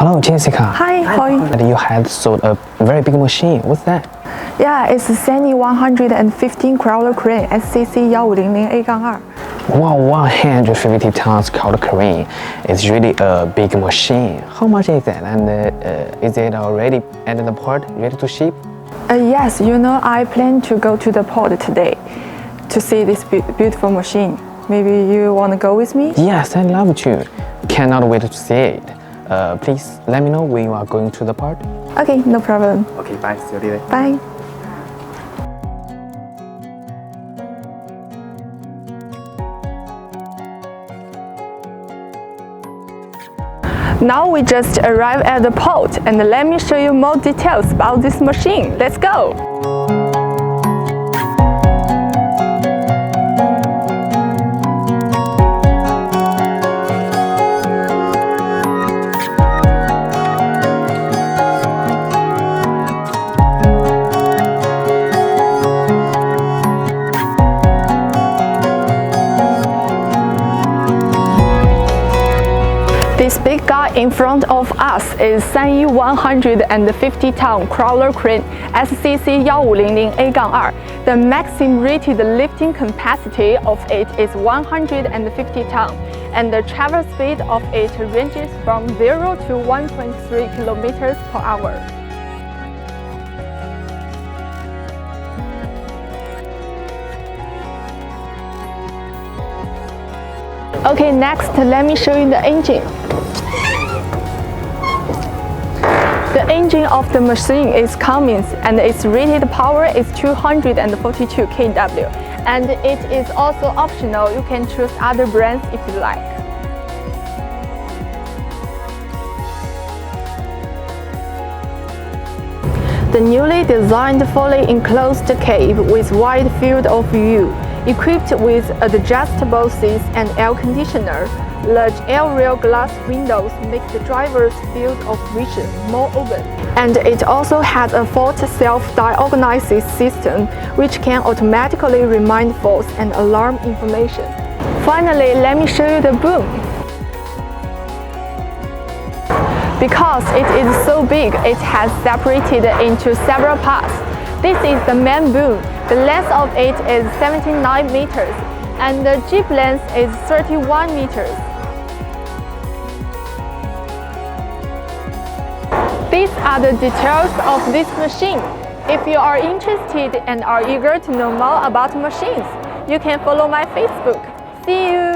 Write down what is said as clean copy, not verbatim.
Hello, Jessica. Hi, how are you? You had sold a very big machine. What's that? Yeah, it's a SANY 115 crawler crane SCC1500A-2. Wow, 150 tons crawler crane. It's really a big machine. How much is that? And is it already at the port, ready to ship? Yes, I plan to go to the port today to see this beautiful machine. Maybe you want to go with me? Yes, I'd love to. Cannot wait to see it. Please let me know when you are going to the port. Okay, no problem. Okay, bye. See you later. Bye. Now we just arrived at the port, and let me show you more details about this machine. Let's go! This big guy in front of us is SANY 150-ton crawler crane SCC1500A-2. The maximum rated lifting capacity of it is 150 tons, and the travel speed of it ranges from 0 to 1.3 kilometers per hour. Okay, next let me show you the engine. The engine of the machine is Cummins, and its rated power is 242 kW, and it is also optional. You can choose other brands if you like. The newly designed fully enclosed cab with wide field of view, equipped with adjustable seats and air conditioner. Large aerial glass windows make the driver's field of vision more open. And it also has a fault self-diagnosis system, which can automatically remind faults and alarm information. Finally, let me show you the boom. Because it is so big, it has separated into several parts. This is the main boom. The length of it is 79 meters, and the jeep length is 31 meters. These are the details of this machine. If you are interested and are eager to know more about machines, you can follow my Facebook. See you!